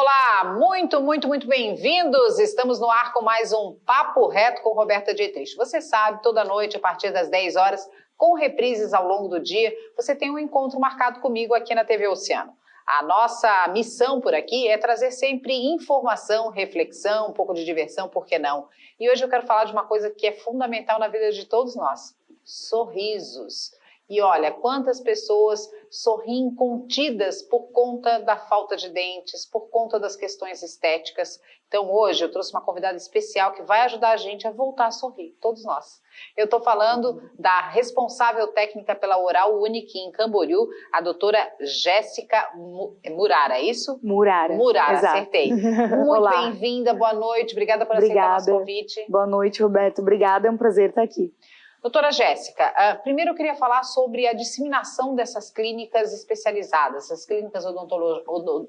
Olá, muito bem-vindos! Estamos no ar com mais um Papo Reto com Roberta Dietrich. Você sabe, toda noite, a partir das 10 horas, com reprises ao longo do dia, você tem um encontro marcado comigo aqui na TV Oceano. A nossa missão por aqui é trazer sempre informação, reflexão, um pouco de diversão, por que não? E hoje eu quero falar de uma coisa que é fundamental na vida de todos nós: sorrisos. E olha, quantas pessoas sorriem contidas por conta da falta de dentes, por conta das questões estéticas. Então hoje eu trouxe uma convidada especial que vai ajudar a gente a voltar a sorrir, todos nós. Eu estou falando da responsável técnica pela Oral Unique em Camboriú, a doutora Jéssica Murara, é isso? Murara, exato. Acertei. Muito bem-vinda, boa noite, obrigada por aceitar o nosso convite. Boa noite, Roberto, obrigada, é um prazer estar aqui. Doutora Jéssica, primeiro eu queria falar sobre a disseminação dessas clínicas especializadas, essas clínicas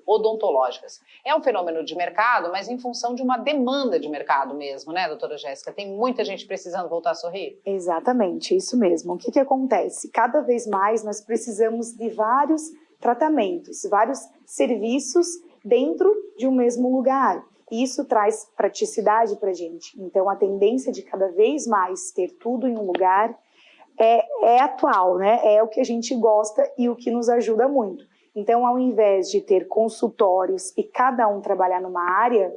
odontológicas. É um fenômeno de mercado, mas em função de uma demanda de mercado mesmo, né, doutora Jéssica? Tem muita gente precisando voltar a sorrir? Exatamente, isso mesmo. O que acontece? Cada vez mais nós precisamos de vários tratamentos, vários serviços dentro de um mesmo lugar. Isso traz praticidade para a gente. Então, a tendência de cada vez mais ter tudo em um lugar é atual, né? É o que a gente gosta e o que nos ajuda muito. Então, ao invés de ter consultórios e cada um trabalhar numa área,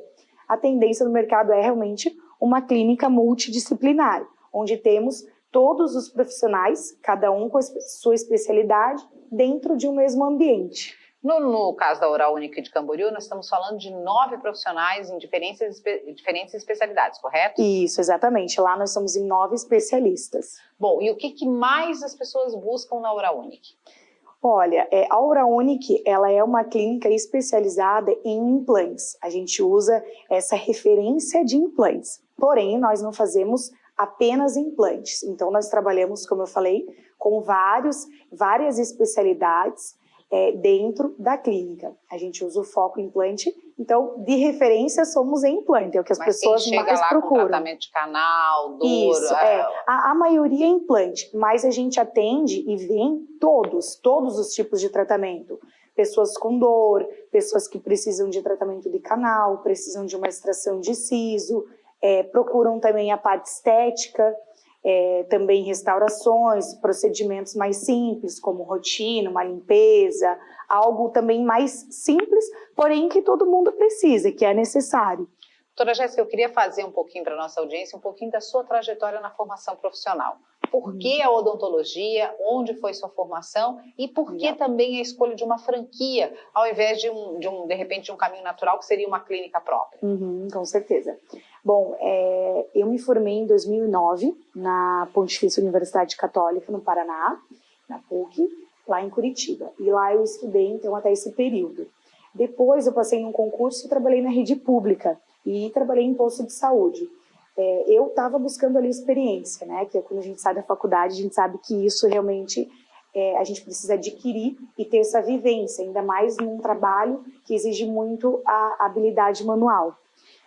a tendência do mercado é realmente uma clínica multidisciplinar, onde temos todos os profissionais, cada um com a sua especialidade, dentro de um mesmo ambiente. No caso da Oral Unique de Camboriú, nós estamos falando de 9 profissionais em diferentes especialidades, correto? Isso, exatamente. Lá nós somos em 9 especialistas. Bom, e o que mais as pessoas buscam na Oral Unique? Olha, a Oral Unique, ela é uma clínica especializada em implantes. A gente usa essa referência de implantes. Porém, nós não fazemos apenas implantes. Então, nós trabalhamos, como eu falei, com várias especialidades dentro da clínica. A gente usa o foco implante, então de referência somos em implante, é o que as pessoas mais procuram. Mas chega lá com tratamento de canal, dor... Isso, a maioria é implante, mas a gente atende e vem todos os tipos de tratamento. Pessoas com dor, pessoas que precisam de tratamento de canal, precisam de uma extração de siso, procuram também a parte estética, também restaurações, procedimentos mais simples, como rotina, uma limpeza, algo também mais simples, porém que todo mundo precisa, que é necessário. Doutora Jéssica, eu queria fazer um pouquinho para a nossa audiência, um pouquinho da sua trajetória na formação profissional. Por que a odontologia? Onde foi sua formação? E por que também a escolha de uma franquia, ao invés de repente, um caminho natural, que seria uma clínica própria? Com certeza. Bom, eu me formei em 2009 na Pontifícia Universidade Católica, no Paraná, na PUC, lá em Curitiba. E lá eu estudei, então, até esse período. Depois eu passei num concurso e trabalhei na rede pública e trabalhei em posto de saúde. Eu estava buscando ali experiência, né? Que é quando a gente sai da faculdade, a gente sabe que isso realmente a gente precisa adquirir e ter essa vivência, ainda mais num trabalho que exige muito a habilidade manual.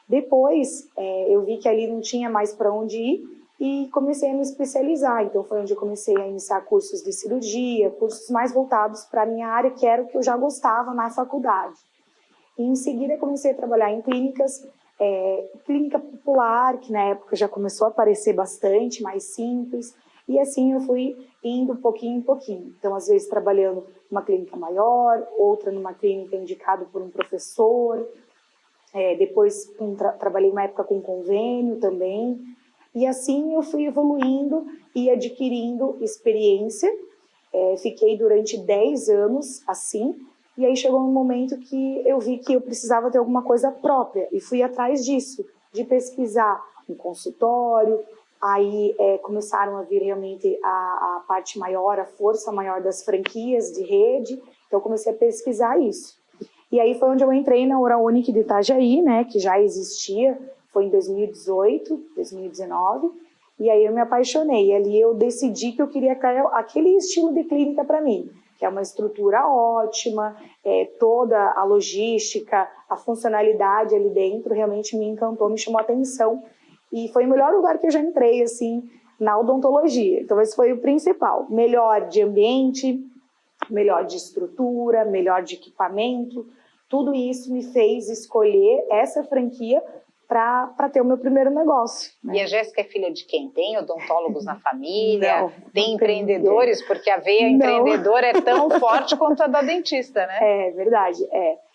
Depois, eu vi que ali não tinha mais para onde ir e comecei a me especializar. Então, foi onde eu comecei a iniciar cursos de cirurgia, cursos mais voltados para a minha área, que era o que eu já gostava na faculdade. E, em seguida, comecei a trabalhar em clínicas, clínica popular, que na época já começou a aparecer bastante, mais simples. E assim eu fui indo pouquinho em pouquinho. Então, às vezes, trabalhando numa clínica maior, outra numa clínica indicada por um professor. Depois trabalhei uma época com convênio também, e assim eu fui evoluindo e adquirindo experiência, fiquei durante 10 anos assim, e aí chegou um momento que eu vi que eu precisava ter alguma coisa própria, e fui atrás disso, de pesquisar um consultório, aí começaram a vir realmente a parte maior, a força maior das franquias de rede, então eu comecei a pesquisar isso. E aí foi onde eu entrei na Oral Unique de Itajaí, né, que já existia, foi em 2018, 2019, e aí eu me apaixonei. E ali eu decidi que eu queria aquele estilo de clínica para mim, que é uma estrutura ótima, toda a logística, a funcionalidade ali dentro realmente me encantou, me chamou a atenção. E foi o melhor lugar que eu já entrei, assim, na odontologia. Então esse foi o principal, melhor de ambiente, melhor de estrutura, melhor de equipamento, tudo isso me fez escolher essa franquia para ter o meu primeiro negócio. Né? E a Jéssica é filha de quem? Tem odontólogos na família? Não, tem empreendedores? Porque a veia empreendedora é tão forte quanto a da dentista, né? É verdade,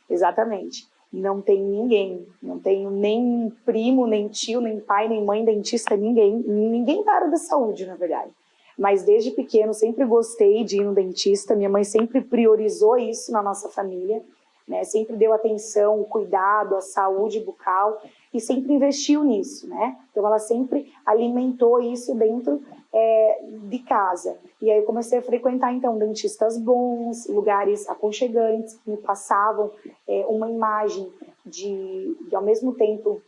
exatamente. Não tem ninguém, não tenho nem primo, nem tio, nem pai, nem mãe, dentista, ninguém da área da saúde, na verdade. Mas desde pequeno sempre gostei de ir no dentista, minha mãe sempre priorizou isso na nossa família, né? Sempre deu atenção, o cuidado, a saúde bucal e sempre investiu nisso, né? Então ela sempre alimentou isso dentro de casa. E aí eu comecei a frequentar então dentistas bons, lugares aconchegantes que me passavam uma imagem de ao mesmo tempo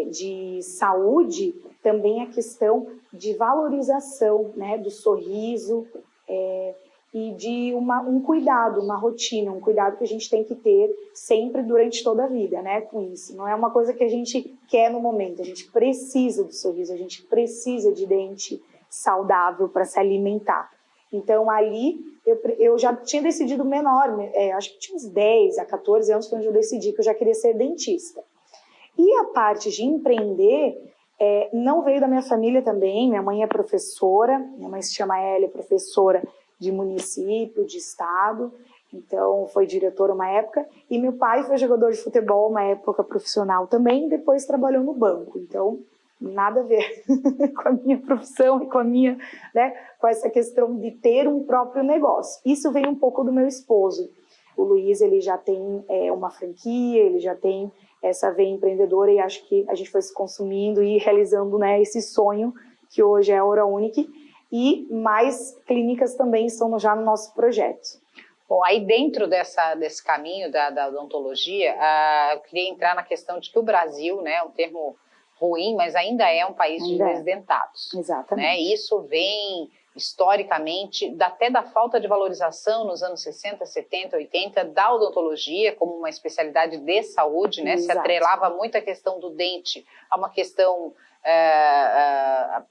de saúde, também a questão de valorização, né, do sorriso e de um cuidado, uma rotina, um cuidado que a gente tem que ter sempre durante toda a vida, né, com isso. Não é uma coisa que a gente quer no momento, a gente precisa do sorriso, a gente precisa de dente saudável para se alimentar. Então, ali, eu já tinha decidido menor, acho que tinha uns 10 a 14 anos quando eu decidi que eu já queria ser dentista. E a parte de empreender não veio da minha família também. Minha mãe é professora, minha mãe se chama Hélia, professora de município, de estado, então foi diretora uma época, e meu pai foi jogador de futebol uma época profissional também, depois trabalhou no banco, então nada a ver com a minha profissão e com a minha, né, com essa questão de ter um próprio negócio. Isso veio um pouco do meu esposo. O Luiz, ele já tem uma franquia, ele já tem essa veia empreendedora, e acho que a gente foi se consumindo e realizando, né, esse sonho que hoje é a Hora Unique, e mais clínicas também estão já no nosso projeto. Bom, aí dentro desse caminho da odontologia, eu queria entrar na questão de que o Brasil, né, é um termo ruim, mas ainda é um país de desdentados. Exatamente. Né? Isso vem historicamente até da falta de valorização nos anos 60, 70, 80 da odontologia como uma especialidade de saúde, né? Se atrelava muito a questão do dente a uma questão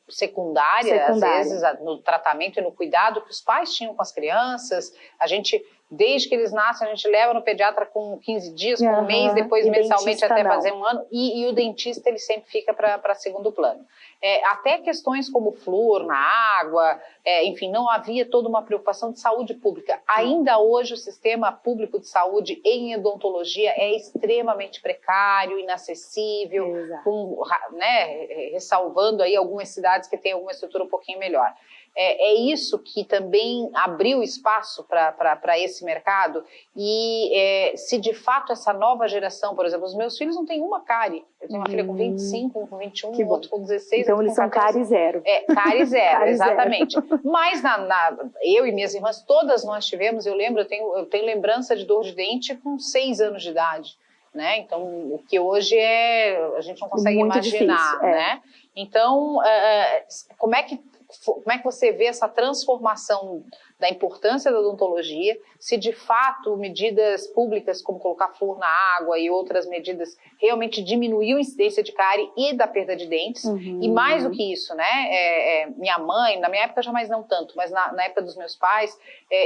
secundária, às vezes, no tratamento e no cuidado que os pais tinham com as crianças. A gente, desde que eles nascem, a gente leva no pediatra com 15 dias, com um mês, depois mensalmente até fazer um ano, e o dentista ele sempre fica para segundo plano. Até questões como flúor na água, enfim, não havia toda uma preocupação de saúde pública. Ainda hoje o sistema público de saúde em odontologia é extremamente precário, inacessível, ressalvando aí algumas cidades que têm alguma estrutura um pouquinho melhor. É isso que também abriu espaço para esse mercado e se de fato essa nova geração, por exemplo, os meus filhos não têm uma cárie. Eu tenho uma filha com 25, um com 21, um outro com 16. Então eles são cárie zero. Cárie zero, exatamente. Mas eu e minhas irmãs, todas nós tivemos, eu tenho lembrança de dor de dente com 6 anos de idade. Né? Então, o que hoje a gente não consegue muito imaginar. Difícil, né? Então, como é que você vê essa transformação da importância da odontologia, se de fato medidas públicas como colocar flúor na água e outras medidas realmente diminuiu a incidência de cárie e da perda de dentes, e mais do que isso, né, minha mãe, na minha época já mais não tanto, mas na época dos meus pais,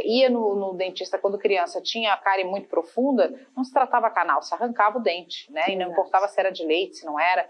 ia no dentista quando criança, tinha a cárie muito profunda, não se tratava canal, se arrancava o dente, né, e não importava se era de leite, se não era.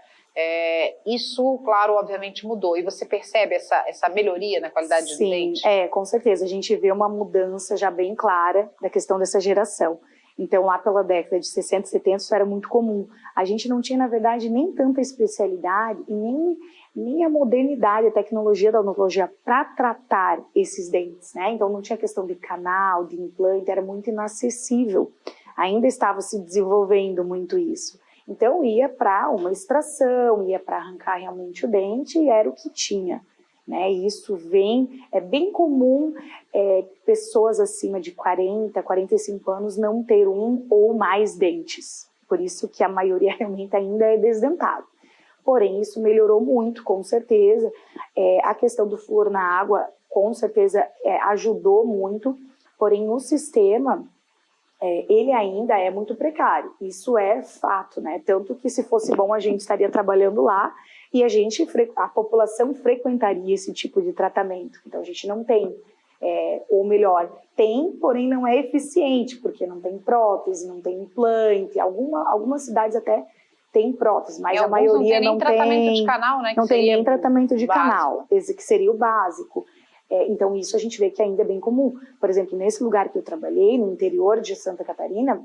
Isso, claro, obviamente mudou. E você percebe essa melhoria na qualidade do dente? Sim, com certeza. A gente vê uma mudança já bem clara da questão dessa geração. Então, lá pela década de 60 e 70, isso era muito comum. A gente não tinha, na verdade, nem tanta especialidade e nem a modernidade, a tecnologia da odontologia para tratar esses dentes, né? Então, não tinha questão de canal, de implante, era muito inacessível. Ainda estava se desenvolvendo muito isso. Então, ia para uma extração, ia para arrancar realmente o dente e era o que tinha. Né? Isso é bem comum pessoas acima de 40, 45 anos não ter um ou mais dentes. Por isso que a maioria realmente ainda é desdentado. Porém, isso melhorou muito, com certeza. A questão do flúor na água, com certeza, ajudou muito. Porém, o sistema... ele ainda é muito precário, isso é fato, né? Tanto que se fosse bom a gente estaria trabalhando lá e a população frequentaria esse tipo de tratamento. Então a gente não tem ou melhor, tem, porém não é eficiente, porque não tem prótese, não tem implante, algumas cidades até tem prótese, mas a maioria não tem. Não tem nem tratamento de canal, né? Não tem nem tratamento de canal, esse que seria o básico. Então isso a gente vê que ainda é bem comum. Por exemplo, nesse lugar que eu trabalhei, no interior de Santa Catarina,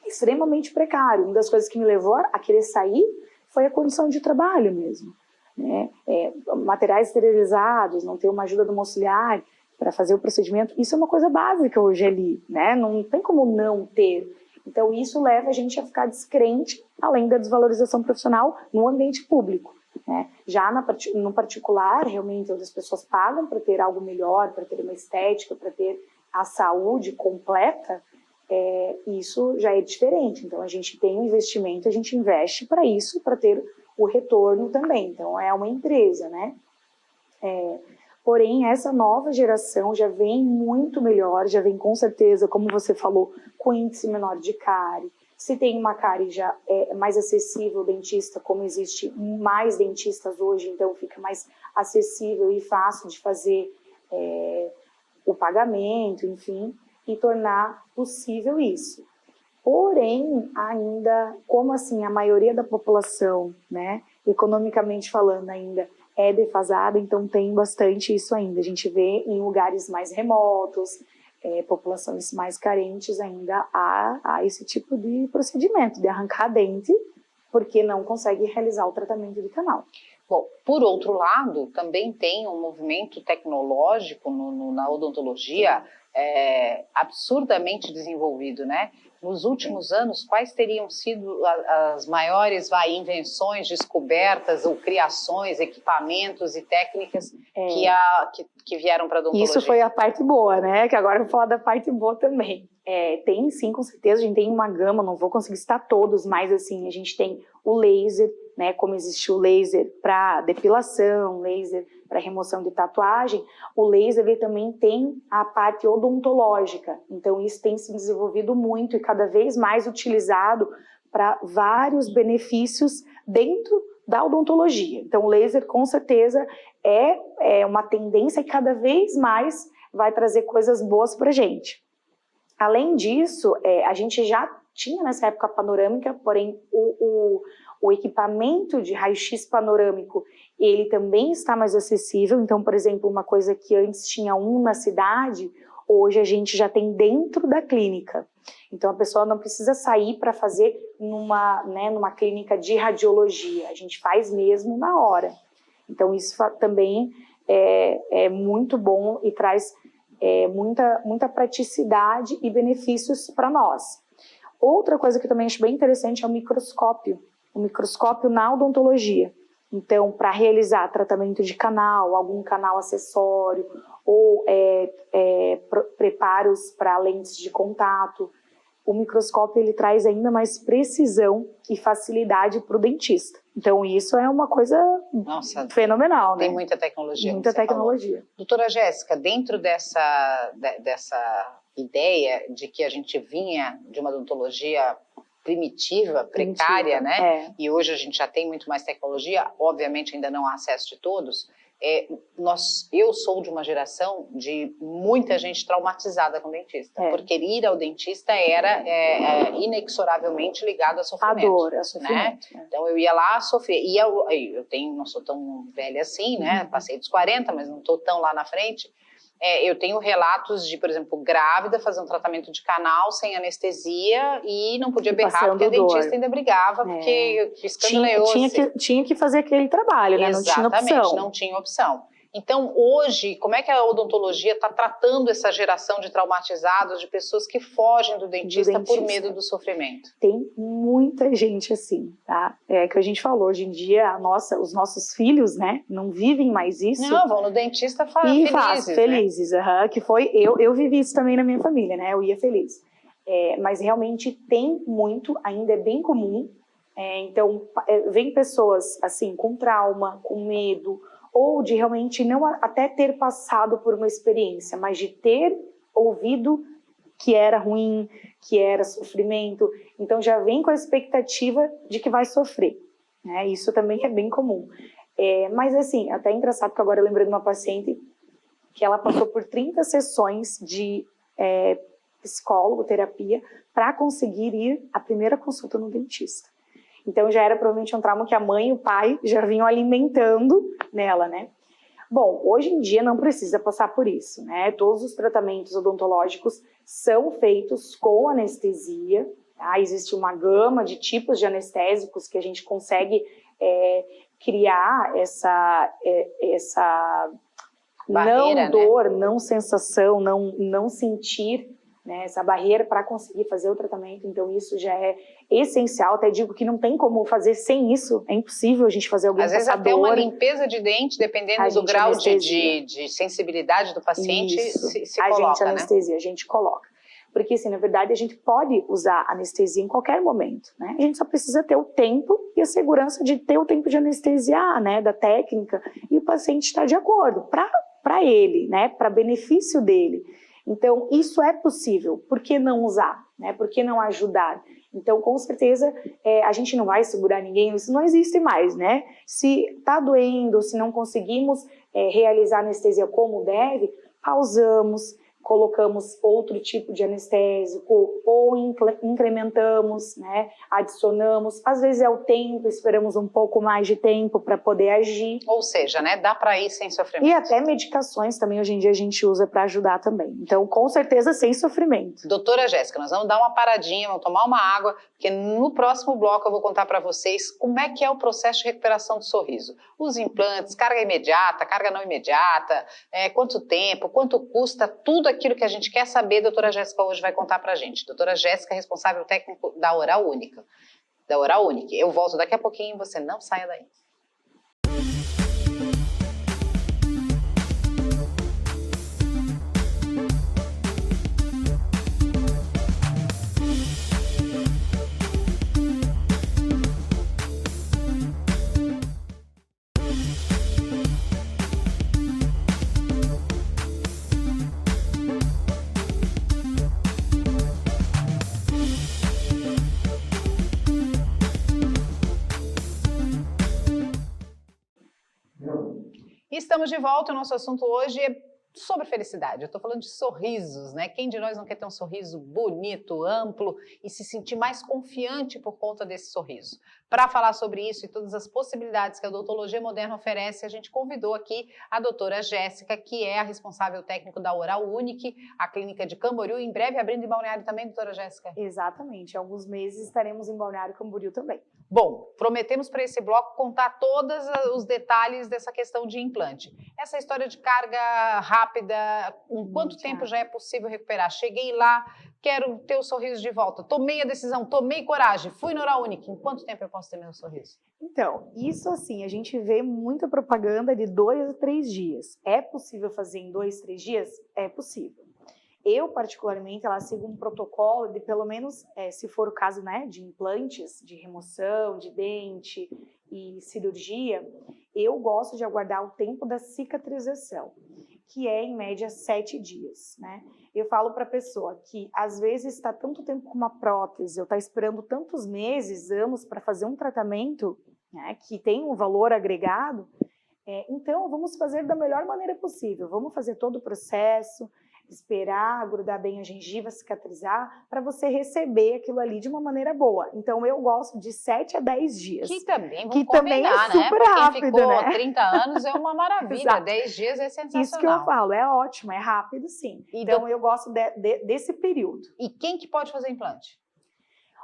extremamente precário. Uma das coisas que me levou a querer sair foi a condição de trabalho mesmo, né? Materiais esterilizados, não ter uma ajuda do auxiliar para fazer o procedimento, isso é uma coisa básica hoje ali, né? Não tem como não ter. Então isso leva a gente a ficar descrente, além da desvalorização profissional no ambiente público, né? Já no particular, realmente, onde as pessoas pagam para ter algo melhor, para ter uma estética, para ter a saúde completa, isso já é diferente. Então a gente tem um investimento, a gente investe para isso, para ter o retorno também. Então é uma empresa, né? Porém, essa nova geração já vem muito melhor, já vem com certeza, como você falou, com índice menor de cárie. Se tem uma cárie, já é mais acessível o dentista, como existe mais dentistas hoje, então fica mais acessível e fácil de fazer o pagamento, enfim, e tornar possível isso. Porém, ainda, como assim, a maioria da população, né, economicamente falando ainda, é defasada, então tem bastante isso ainda. A gente vê em lugares mais remotos, populações mais carentes ainda há esse tipo de procedimento, de arrancar dente, porque não consegue realizar o tratamento de canal. Bom, por outro lado, também tem um movimento tecnológico na odontologia absurdamente desenvolvido, né? Nos últimos anos, quais teriam sido as maiores invenções, descobertas ou criações, equipamentos e técnicas que vieram para a odontologia? Isso foi a parte boa, né? Que agora eu vou falar da parte boa também. Tem sim, com certeza, a gente tem uma gama, não vou conseguir citar todos, mas assim, a gente tem o laser, né? Como existe o laser para depilação, laser para remoção de tatuagem, o laser ele também tem a parte odontológica. Então isso tem se desenvolvido muito e cada vez mais utilizado para vários benefícios dentro da odontologia. Então o laser com certeza é uma tendência que cada vez mais vai trazer coisas boas para a gente. Além disso, a gente já tinha nessa época panorâmica, porém o equipamento de raio-x panorâmico, ele também está mais acessível. Então, por exemplo, uma coisa que antes tinha na cidade, hoje a gente já tem dentro da clínica. Então, a pessoa não precisa sair para fazer numa clínica de radiologia. A gente faz mesmo na hora. Então, isso também é muito bom e traz muita praticidade e benefícios para nós. Outra coisa que eu também acho bem interessante é o microscópio na odontologia. Então, para realizar tratamento de canal, algum canal acessório, ou preparos para lentes de contato, o microscópio ele traz ainda mais precisão e facilidade para o dentista. Então, isso é uma coisa fenomenal, né? Tem muita tecnologia. Muita tecnologia. Doutora Jéssica, dentro dessa ideia de que a gente vinha de uma odontologia primitiva, precária, né? E hoje a gente já tem muito mais tecnologia, obviamente ainda não há acesso de todos. Eu sou de uma geração de muita gente traumatizada com dentista, porque ir ao dentista era inexoravelmente ligado a sofrimento. A dor, a sofrimento. Né? Então eu ia lá sofrer. E eu não sou tão velha assim, né? Passei dos 40, mas não estou tão lá na frente. Eu tenho relatos de, por exemplo, grávida fazer um tratamento de canal sem anestesia e não podia berrar porque a dentista ainda brigava, porque tinha que fazer aquele trabalho, né? Exatamente, não tinha opção. Não tinha opção. Então, hoje, como é que a odontologia está tratando essa geração de traumatizados, de pessoas que fogem do dentista por medo do sofrimento? Tem muita gente assim, tá? É que a gente falou, hoje em dia, os nossos filhos, né, não vivem mais isso. Não, vão no dentista felizes. Né? Que foi, eu vivi isso também na minha família, né? Eu ia feliz. Mas realmente tem muito, ainda é bem comum. Então, vem pessoas, assim, com trauma, com medo, ou de realmente não até ter passado por uma experiência, mas de ter ouvido que era ruim, que era sofrimento. Então já vem com a expectativa de que vai sofrer, né? Isso também é bem comum. Mas assim, até engraçado que agora eu lembrei de uma paciente que ela passou por 30 sessões de psicólogo, terapia, para conseguir ir à primeira consulta no dentista. Então já era provavelmente um trauma que a mãe e o pai já vinham alimentando nela, né? Bom, hoje em dia não precisa passar por isso, né? Todos os tratamentos odontológicos são feitos com anestesia, tá? Existe uma gama de tipos de anestésicos que a gente consegue criar essa barreira, não dor, né? Não sensação, não sentir, né, essa barreira para conseguir fazer o tratamento. Então isso já é essencial. Até digo que não tem como fazer sem isso, é impossível a gente fazer alguém passar dor. Às vezes até uma limpeza de dente, dependendo do grau de sensibilidade do paciente, se coloca, a gente anestesia, a gente coloca. Porque, assim, na verdade, a gente pode usar anestesia em qualquer momento, né? A gente só precisa ter o tempo e a segurança de ter o tempo de anestesiar, né? Da técnica, e o paciente está de acordo, para ele, né? Para benefício dele. Então, isso é possível. Por que não usar, né? Por que não ajudar? Então, com certeza, a gente não vai segurar ninguém, isso não existe mais, né? Se está doendo, se não conseguimos realizar a anestesia como deve, pausamos, colocamos outro tipo de anestésico ou incrementamos, né, adicionamos. Às vezes é o tempo, esperamos um pouco mais de tempo para poder agir. Ou seja, né, dá para ir sem sofrimento. E até medicações também hoje em dia a gente usa para ajudar também. Então, com certeza, sem sofrimento. Doutora Jéssica, nós vamos dar uma paradinha, vamos tomar uma água, porque no próximo bloco eu vou contar para vocês como é que é o processo de recuperação do sorriso. Os implantes, carga imediata, carga não imediata, quanto tempo, quanto custa, tudo aquilo que a gente quer saber, a doutora Jéssica hoje vai contar pra gente. Doutora Jéssica é responsável técnico da Oral Unique. Eu volto daqui a pouquinho, você não saia daí. Estamos de volta, o nosso assunto hoje é sobre felicidade. Eu estou falando de sorrisos, né? Quem de nós não quer ter um sorriso bonito, amplo e se sentir mais confiante por conta desse sorriso? Para falar sobre isso e todas as possibilidades que a odontologia moderna oferece, a gente convidou aqui a doutora Jéssica, que é a responsável técnico da Oral Unique, a clínica de Camboriú, em breve abrindo em Balneário também, doutora Jéssica? Exatamente, em alguns meses estaremos em Balneário Camboriú também. Bom, prometemos para esse bloco contar todos os detalhes dessa questão de implante. Essa história de carga rápida, em quanto tempo já é possível recuperar? Cheguei lá, quero ter o sorriso de volta, tomei a decisão, tomei coragem, fui no Oral Unique. Em quanto tempo eu posso ter meu sorriso? Então, isso assim, a gente vê muita propaganda de 2 a 3 dias. É possível fazer em 2, 3 dias? É possível. Eu, particularmente, sigo um protocolo de, pelo menos, se for o caso, né, de implantes, de remoção, de dente e cirurgia, eu gosto de aguardar o tempo da cicatrização, que é, em média, 7 dias, né? Eu falo para a pessoa que, às vezes, está tanto tempo com uma prótese, ou está esperando tantos meses, anos, para fazer um tratamento, né, que tem um valor agregado, então, vamos fazer da melhor maneira possível. Vamos fazer todo o processo, esperar, grudar bem a gengiva, cicatrizar, para você receber aquilo ali de uma maneira boa. Então, eu gosto de 7 a 10 dias. Que também, vamos combinar, é super né? rápido, quem ficou né? 30 anos é uma maravilha, 10 dias é sensacional. Isso que eu falo, é ótimo, é rápido sim. Então, eu gosto desse período. E quem que pode fazer implante?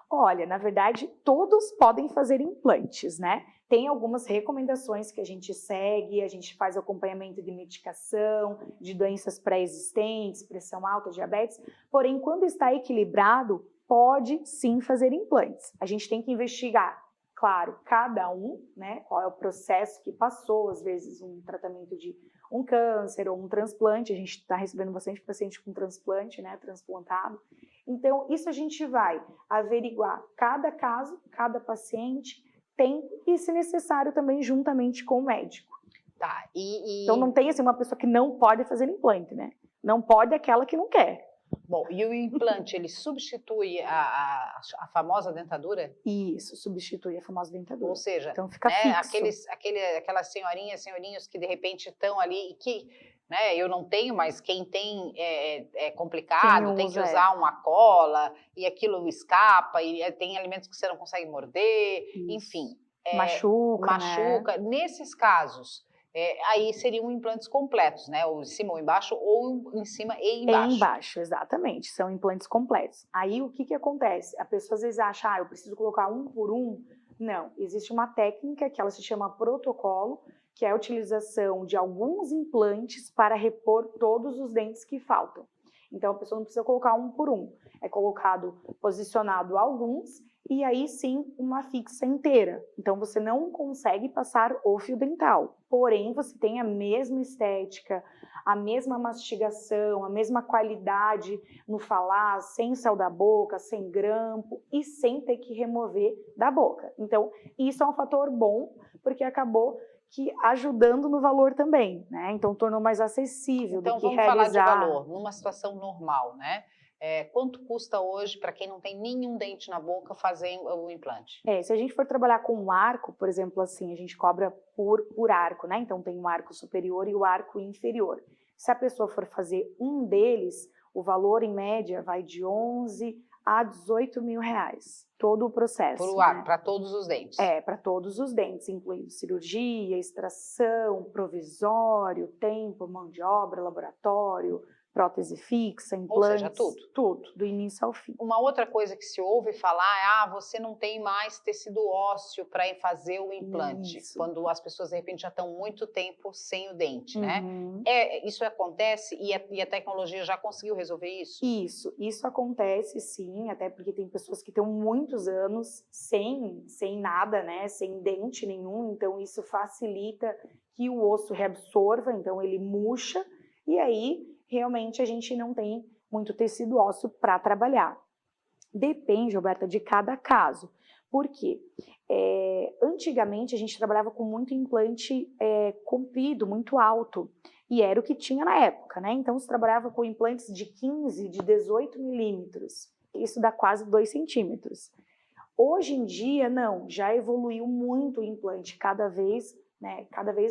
Olha, na verdade, todos podem fazer implantes, né? Tem algumas recomendações que a gente segue, a gente faz acompanhamento de medicação, de doenças pré-existentes, pressão alta, diabetes, porém, quando está equilibrado, pode sim fazer implantes. A gente tem que investigar, claro, cada um, né? Qual é o processo que passou, às vezes um tratamento de um câncer ou um transplante, a gente está recebendo bastante paciente com transplante, né? Transplantado. Então, isso a gente vai averiguar cada caso, cada paciente, tempo e, se necessário, também juntamente com o médico. Tá, Então, não tem assim, uma pessoa que não pode fazer implante, né? Não pode aquela que não quer. Bom, e o implante, ele substitui a famosa dentadura? Isso, substitui a famosa dentadura. Ou seja, então, fica fixo. Aquelas senhorinhas, senhorinhos que de repente estão ali e que né? Eu não tenho, mas quem tem é complicado, Quem tem que usa, usar uma cola e aquilo escapa, e tem alimentos que você não consegue morder, enfim. Machuca, machuca. né? Nesses casos, aí seriam implantes completos, né? Ou em cima ou embaixo, ou em cima e embaixo. Embaixo, exatamente. São implantes completos. Aí o que acontece? A pessoa às vezes acha, eu preciso colocar um por um. Não, existe uma técnica que ela se chama protocolo, que é a utilização de alguns implantes para repor todos os dentes que faltam. Então a pessoa não precisa colocar um por um. É colocado, posicionado alguns, e aí sim uma fixa inteira. Então você não consegue passar o fio dental, porém você tem a mesma estética, a mesma mastigação, a mesma qualidade no falar, sem sal da boca, sem grampo e sem ter que remover da boca. Então isso é um fator bom, porque acabou que ajudando no valor também, né? Então tornou mais acessível então, do que vamos realizar... falar de valor, numa situação normal, né? Quanto custa hoje, para quem não tem nenhum dente na boca, fazer o implante? Se a gente for trabalhar com um arco, por exemplo, assim, a gente cobra por arco, né? Então tem o arco superior e o arco inferior. Se a pessoa for fazer um deles, o valor em média vai de 11 a 18 mil reais, todo o processo. Por arco, né? Para todos os dentes? Para todos os dentes, incluindo cirurgia, extração, provisório, tempo, mão de obra, laboratório, prótese fixa, implantes. Ou seja, tudo. Tudo, do início ao fim. Uma outra coisa que se ouve falar é, você não tem mais tecido ósseo para fazer o implante. Isso. Quando as pessoas, de repente, já estão muito tempo sem o dente, né? Isso acontece e a tecnologia já conseguiu resolver isso? Isso acontece sim, até porque tem pessoas que estão muitos anos sem nada, né? Sem dente nenhum, então isso facilita que o osso reabsorva, então ele murcha, e aí realmente a gente não tem muito tecido ósseo para trabalhar. Depende, Roberta, de cada caso. Por quê? Antigamente a gente trabalhava com muito implante comprido, muito alto, e era o que tinha na época, né? Então se trabalhava com implantes de 15, de 18 milímetros, isso dá quase 2 centímetros. Hoje em dia, não, já evoluiu muito o implante, cada vez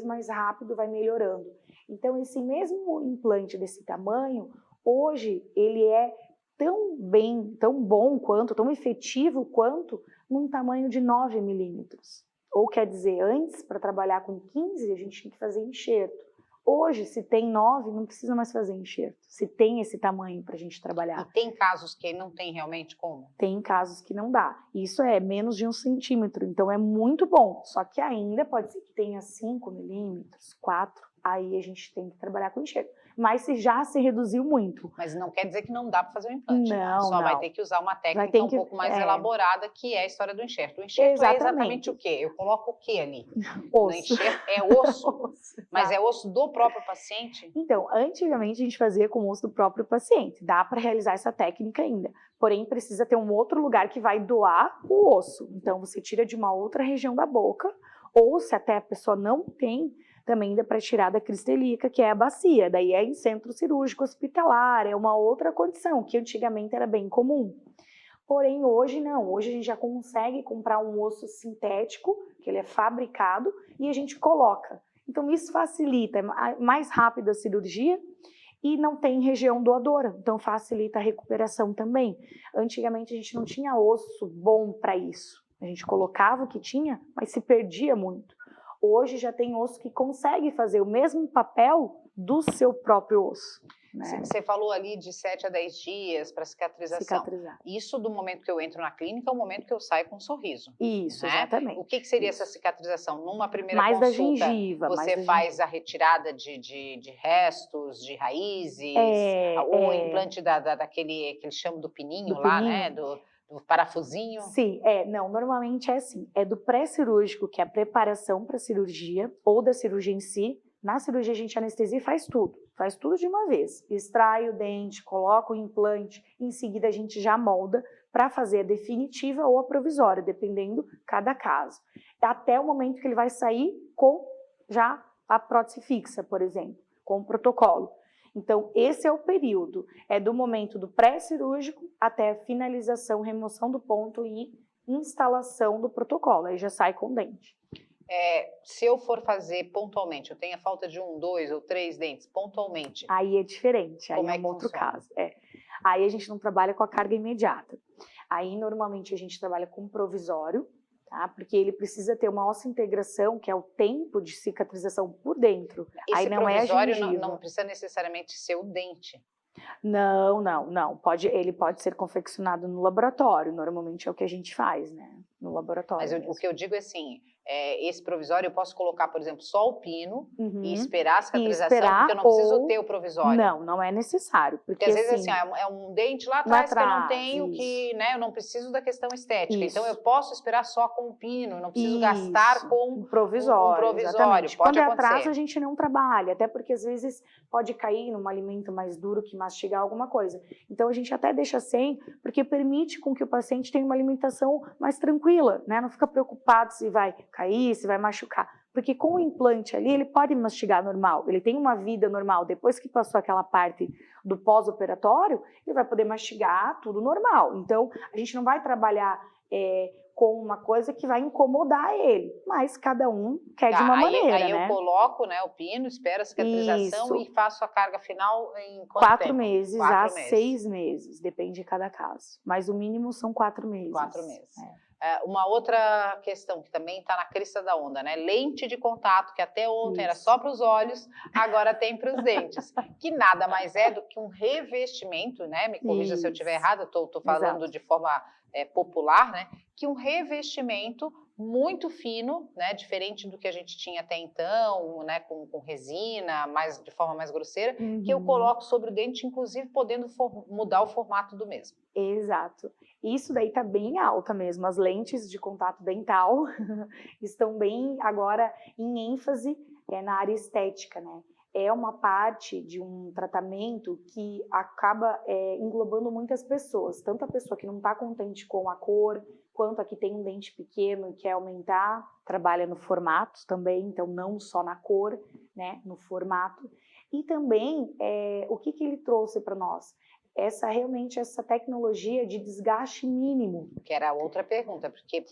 mais rápido, vai melhorando. Então esse mesmo implante desse tamanho, hoje ele é tão bom quanto, tão efetivo quanto num tamanho de 9 milímetros. Ou quer dizer, antes, para trabalhar com 15, a gente tinha que fazer enxerto. Hoje, se tem 9, não precisa mais fazer enxerto. Se tem esse tamanho para a gente trabalhar. E tem casos que não tem realmente como? Tem casos que não dá. Isso é menos de 1 centímetro, então é muito bom. Só que ainda pode ser que tenha 5 milímetros, 4, aí a gente tem que trabalhar com enxerto. Mas já se reduziu muito. Mas não quer dizer que não dá para fazer o implante. Não, Só vai ter que usar uma técnica um pouco mais elaborada, que é a história do enxerto. O enxerto é exatamente o quê? Eu coloco o quê ali? Osso. No enxerto é osso? Osso, mas é osso do próprio paciente? Então, antigamente a gente fazia com o osso do próprio paciente. Dá para realizar essa técnica ainda. Porém, precisa ter um outro lugar que vai doar o osso. Então, você tira de uma outra região da boca, ou se até a pessoa não tem, também dá para tirar da cristelica, que é a bacia. Daí é em centro cirúrgico hospitalar, é uma outra condição, que antigamente era bem comum. Porém, hoje não. Hoje a gente já consegue comprar um osso sintético, que ele é fabricado, e a gente coloca. Então, isso facilita, é mais rápido a cirurgia e não tem região doadora, então facilita a recuperação também. Antigamente a gente não tinha osso bom para isso. A gente colocava o que tinha, mas se perdia muito. Hoje já tem osso que consegue fazer o mesmo papel do seu próprio osso. Né? Você falou ali de 7 a 10 dias para cicatrização. Isso do momento que eu entro na clínica é o momento que eu saio com um sorriso. Isso, né? Exatamente. O que seria essa cicatrização? Numa primeira mais consulta, da gengiva, você faz a retirada de restos, de raízes, ou o implante daquele que eles chamam do pininho lá, né? Do parafusinho? Sim, não, normalmente é assim, é do pré-cirúrgico, que é a preparação para a cirurgia, ou da cirurgia em si. Na cirurgia a gente anestesia e faz tudo de uma vez. Extrai o dente, coloca o implante, em seguida a gente já molda para fazer a definitiva ou a provisória, dependendo cada caso. Até o momento que ele vai sair com já a prótese fixa, por exemplo, com o protocolo. Então, esse é o período, é do momento do pré-cirúrgico até a finalização, remoção do ponto e instalação do protocolo, aí já sai com o dente. Se eu for fazer pontualmente, eu tenho a falta de 1, 2 ou 3 dentes pontualmente. Aí é diferente, aí Como é é que um outro funciona? caso. Aí a gente não trabalha com a carga imediata. Aí normalmente a gente trabalha com provisório, tá? Porque ele precisa ter uma ósseo-integração, que é o tempo de cicatrização por dentro. Esse aí não provisório é a gengiva. não precisa necessariamente ser o dente. Não. Ele pode ser confeccionado no laboratório. Normalmente é o que a gente faz, né? No laboratório. Mas o que eu digo é assim, esse provisório eu posso colocar, por exemplo, só o pino e esperar a E cicatrização, porque eu não preciso ter o provisório. Não é necessário. Porque às vezes assim, é um dente lá atrás que eu não tenho, que, né, eu não preciso da questão estética. Então eu posso esperar só com o pino, eu não preciso gastar com um provisório. Pode Quando é acontecer. atrás, a gente não trabalha, até porque às vezes pode cair num alimento mais duro que mastigar alguma coisa. Então a gente até deixa sem, porque permite com que o paciente tenha uma alimentação mais tranquila, né? Não fica preocupado se vai cair, se vai machucar. Porque com o implante ali, ele pode mastigar normal, ele tem uma vida normal. Depois que passou aquela parte do pós-operatório, ele vai poder mastigar tudo normal. Então, a gente não vai trabalhar com uma coisa que vai incomodar ele, mas cada um quer de uma maneira, aí né? eu coloco, né, o pino, espero a cicatrização e faço a carga final em quanto 4 tempo? meses 4 a meses. 6 meses, depende de cada caso. Mas o mínimo são 4 meses. 4 meses. Uma outra questão que também está na crista da onda, né? Lente de contato, que até ontem era só para os olhos, agora tem para os dentes. Que nada mais é do que um revestimento, né? Me corrija se eu estiver errada, estou falando de forma popular, né? Que um revestimento muito fino, né? Diferente do que a gente tinha até então, né? Com resina, de forma mais grosseira, que eu coloco sobre o dente, inclusive podendo mudar o formato do mesmo. Exato. Isso daí tá bem alta mesmo. As lentes de contato dental estão bem agora em ênfase na área estética, né? É uma parte de um tratamento que acaba englobando muitas pessoas. Tanto a pessoa que não está contente com a cor, quanto a que tem um dente pequeno e quer aumentar, trabalha no formato também, então não só na cor, né? No formato. E também, o que ele trouxe para nós? Realmente essa tecnologia de desgaste mínimo. Que era outra pergunta, porque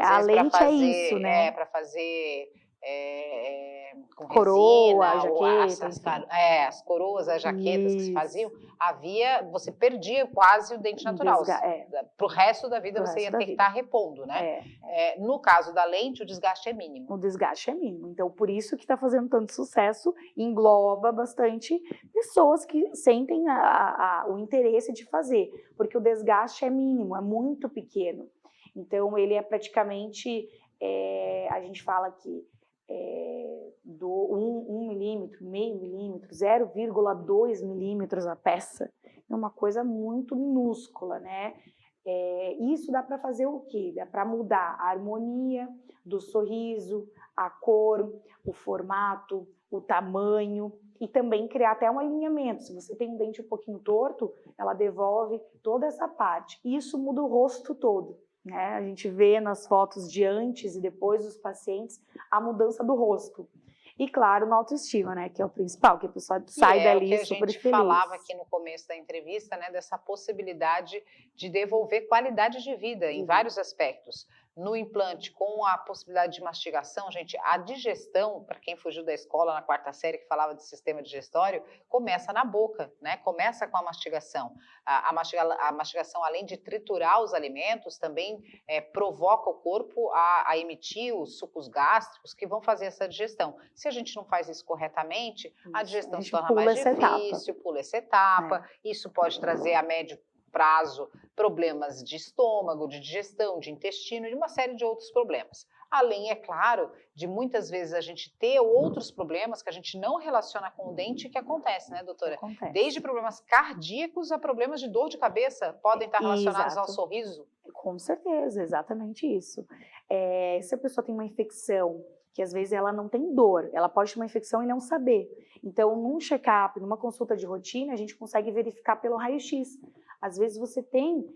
a lente é isso, né? Para fazer com coroa, resina, jaqueta, as coroas, as jaquetas que se faziam, você perdia quase o dente natural. Para o resto da vida você ia ter que estar repondo, né? No caso da lente, o desgaste é mínimo. O desgaste é mínimo. Então, por isso que está fazendo tanto sucesso, engloba bastante pessoas que sentem o interesse de fazer, porque o desgaste é mínimo, é muito pequeno. Então, ele é praticamente, a gente fala que do 1 milímetro, meio milímetro, 0,2 milímetros a peça. É uma coisa muito minúscula, né? Isso dá para fazer o quê? Dá para mudar a harmonia do sorriso, a cor, o formato, o tamanho e também criar até um alinhamento. Se você tem um dente um pouquinho torto, ela devolve toda essa parte. Isso muda o rosto todo. Né? A gente vê nas fotos de antes e depois dos pacientes a mudança do rosto. E claro, na autoestima, né? Que é o principal, que a pessoa sai dali super feliz. A gente falava aqui no começo da entrevista, né? Dessa possibilidade de devolver qualidade de vida em vários aspectos. No implante, com a possibilidade de mastigação, gente, a digestão, para quem fugiu da escola na 4ª série que falava de sistema digestório, começa na boca, né? Começa com a mastigação. A mastigação, além de triturar os alimentos, também provoca o corpo a emitir os sucos gástricos que vão fazer essa digestão. Se a gente não faz isso corretamente, a digestão se torna mais difícil, pula essa etapa. Isso pode trazer a médio prazo problemas de estômago, de digestão, de intestino, de uma série de outros problemas. Além, é claro, de muitas vezes a gente ter outros problemas que a gente não relaciona com o dente que acontece, né, doutora? Acontece. Desde problemas cardíacos a problemas de dor de cabeça podem estar relacionados ao sorriso. Com certeza, exatamente isso. Se a pessoa tem uma infecção, que às vezes ela não tem dor, ela pode ter uma infecção e não saber. Então, num check-up, numa consulta de rotina, a gente consegue verificar pelo raio-x. Às vezes você tem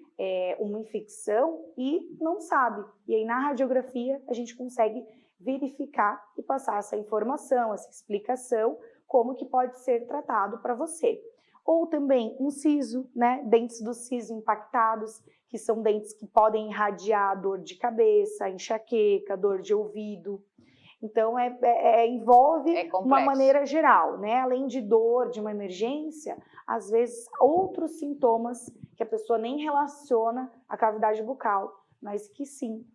uma infecção e não sabe. E aí na radiografia a gente consegue verificar e passar essa informação, essa explicação, como que pode ser tratado para você. Ou também um siso, né? Dentes do siso impactados, que são dentes que podem irradiar dor de cabeça, enxaqueca, dor de ouvido. Então, envolve uma maneira geral, né? Além de dor, de uma emergência, às vezes outros sintomas que a pessoa nem relaciona à cavidade bucal, mas que sim,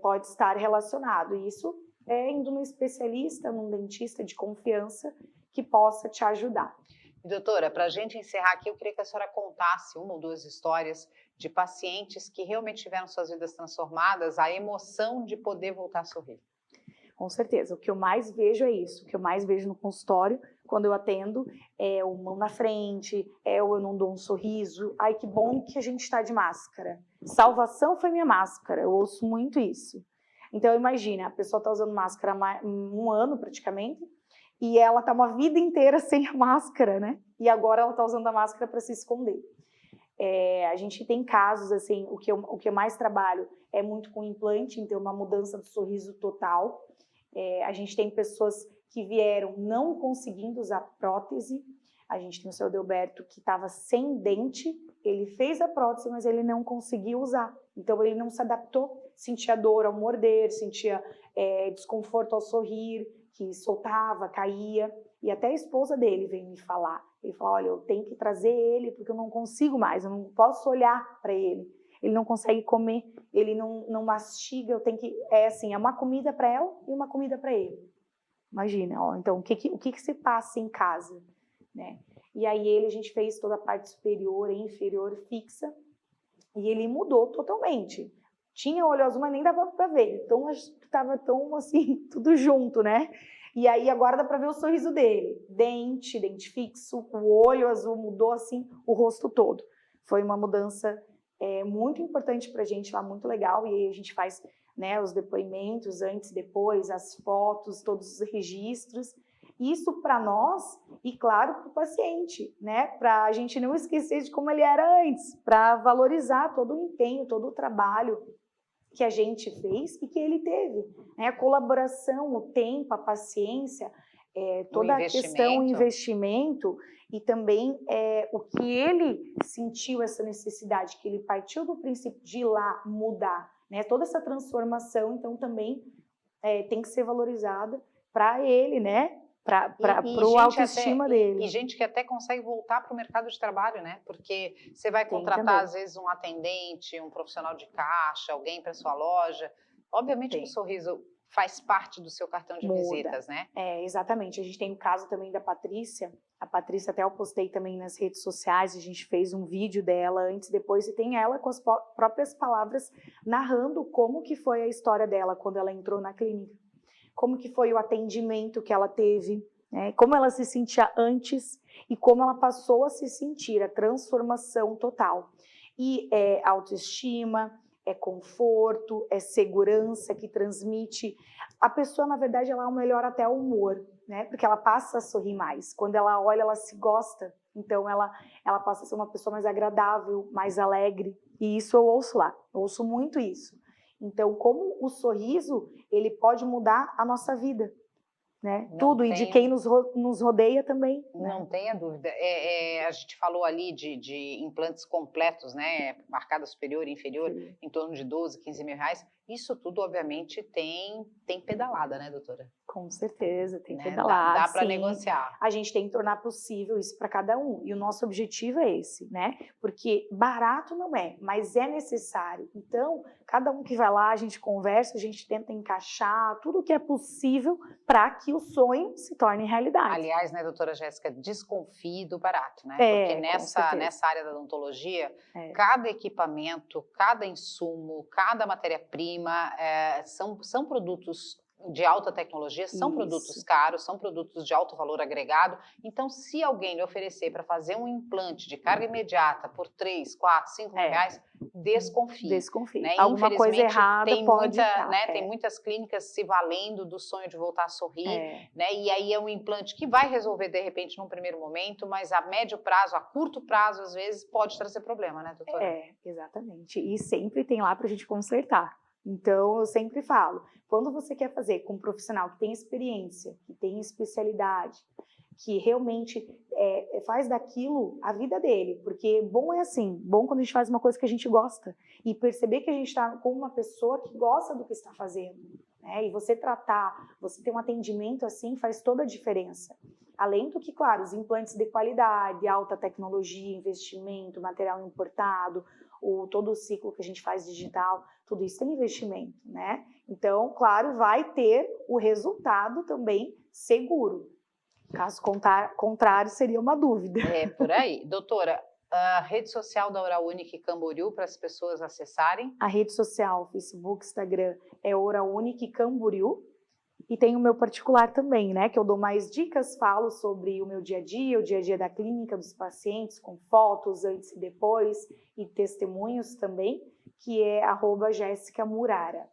pode estar relacionado. E isso indo num especialista, num dentista de confiança que possa te ajudar. Doutora, para a gente encerrar aqui, eu queria que a senhora contasse uma ou duas histórias de pacientes que realmente tiveram suas vidas transformadas, a emoção de poder voltar a sorrir. Com certeza, o que eu mais vejo é isso, o que eu mais vejo no consultório, quando eu atendo, é o mão na frente, eu não dou um sorriso, ai que bom que a gente está de máscara, salvação foi minha máscara, eu ouço muito isso. Então imagina, a pessoa está usando máscara há um ano praticamente, e ela está uma vida inteira sem a máscara, né? E agora ela está usando a máscara para se esconder. A gente tem casos, assim, o que eu mais trabalho é muito com implante, então uma mudança do sorriso total. A gente tem pessoas que vieram não conseguindo usar prótese. A gente tem o seu Adelberto que estava sem dente, ele fez a prótese, mas ele não conseguiu usar. Então ele não se adaptou, sentia dor ao morder, sentia desconforto ao sorrir, que soltava, caía. E até a esposa dele veio me falar. Ele falou, olha, eu tenho que trazer ele porque eu não consigo mais, eu não posso olhar para ele. Ele não consegue comer, ele não mastiga, eu tenho que... assim, é uma comida para ela e uma comida para ele. Imagina, ó, então, o que se passa em casa, né? E aí a gente fez toda a parte superior e inferior fixa, e ele mudou totalmente. Tinha olho azul, mas nem dava para ver, então estava tão assim, tudo junto, né? E aí agora dá para ver o sorriso dele, dente fixo, o olho azul mudou assim, o rosto todo. Foi uma mudança muito importante para a gente lá, muito legal, e aí a gente faz, né, os depoimentos antes, depois, as fotos, todos os registros. Isso para nós e, claro, para o paciente, né? Para a gente não esquecer de como ele era antes, para valorizar todo o empenho, todo o trabalho que a gente fez e que ele teve, né? A colaboração, o tempo, a paciência, toda a questão, o investimento e também o que ele sentiu essa necessidade, que ele partiu do princípio de ir lá mudar, né? Toda essa transformação, então, também tem que ser valorizada para ele, né? Para o autoestima dele. E gente que até consegue voltar para o mercado de trabalho, né? Porque você vai contratar, às vezes, um atendente, um profissional de caixa, alguém para sua loja. Obviamente que o sorriso faz parte do seu cartão de visitas, né? Exatamente. A gente tem o caso também da Patrícia. A Patrícia até eu postei também nas redes sociais, a gente fez um vídeo dela antes e depois, e tem ela com as próprias palavras narrando como que foi a história dela quando ela entrou na clínica. Como que foi o atendimento que ela teve, né? Como ela se sentia antes e como ela passou a se sentir, a transformação total. E autoestima, conforto, segurança que transmite. A pessoa, na verdade, ela melhora até o humor, né? Porque ela passa a sorrir mais. Quando ela olha, ela se gosta. Então, ela passa a ser uma pessoa mais agradável, mais alegre. E isso eu ouço lá, eu ouço muito isso. Então, como o sorriso, ele pode mudar a nossa vida, né? Tudo, e de quem nos rodeia também. Não tenha dúvida. A gente falou ali de implantes completos, né? Arcada superior e inferior, em torno de 12, 15 mil reais. Isso tudo, obviamente, tem pedalada, né, doutora? Com certeza, tem pedalada. Dá para negociar. A gente tem que tornar possível isso para cada um. E o nosso objetivo é esse, né? Porque barato não é, mas é necessário. Então, cada um que vai lá, a gente conversa, a gente tenta encaixar tudo o que é possível para que o sonho se torne realidade. Aliás, né, doutora Jéssica, desconfie do barato, né? Porque nessa área da odontologia, cada equipamento, cada insumo, cada matéria-prima são produtos de alta tecnologia, são produtos caros, são produtos de alto valor agregado. Então, se alguém lhe oferecer para fazer um implante de carga imediata por 3, 4, 5 mil reais, desconfie. Desconfie. Né? Alguma coisa errada pode estar. Tem muitas clínicas se valendo do sonho de voltar a sorrir, né? E aí é um implante que vai resolver, de repente, num primeiro momento, mas a médio prazo, a curto prazo, às vezes, pode trazer problema, né, doutora? Exatamente. E sempre tem lá para a gente consertar. Então, eu sempre falo, quando você quer fazer com um profissional que tem experiência, que tem especialidade, que realmente faz daquilo a vida dele, porque bom é assim, bom quando a gente faz uma coisa que a gente gosta, e perceber que a gente está com uma pessoa que gosta do que está fazendo, né? E você você ter um atendimento assim faz toda a diferença. Além do que, claro, os implantes de qualidade, alta tecnologia, investimento, material importado, todo o ciclo que a gente faz digital, tudo isso tem investimento, né? Então, claro, vai ter o resultado também seguro. Caso contrário, seria uma dúvida. É, por aí. Doutora, a rede social da Oral Unique Camboriú para as pessoas acessarem? A rede social, Facebook, Instagram, é Oral Unique Camboriú. E tem o meu particular também, né? Que eu dou mais dicas, falo sobre o meu dia a dia da clínica, dos pacientes, com fotos antes e depois, e testemunhos também, que é @JessicaMurara.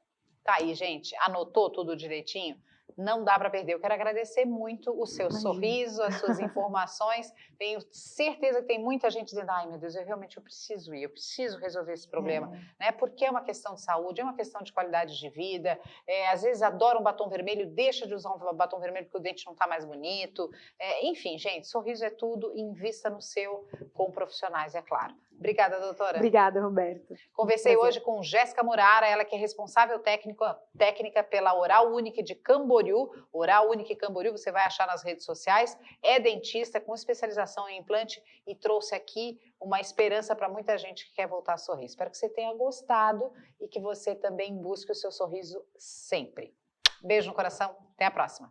Tá aí, gente. Anotou tudo direitinho? Não dá para perder. Eu quero agradecer muito o seu sorriso, as suas informações. Tenho certeza que tem muita gente dizendo, ai meu Deus, eu preciso ir, eu preciso resolver esse problema, né? Porque é uma questão de saúde, é uma questão de qualidade de vida. Às vezes adora um batom vermelho, deixa de usar um batom vermelho porque o dente não está mais bonito. Enfim, gente, sorriso é tudo, invista no seu com profissionais, é claro. Obrigada, doutora. Obrigada, Roberto. Conversei hoje com Jéssica Murara, ela que é responsável técnica pela Oral Unique de Camboriú. Oral Unique Camboriú, você vai achar nas redes sociais. É dentista com especialização em implante e trouxe aqui uma esperança para muita gente que quer voltar a sorrir. Espero que você tenha gostado e que você também busque o seu sorriso sempre. Beijo no coração, até a próxima.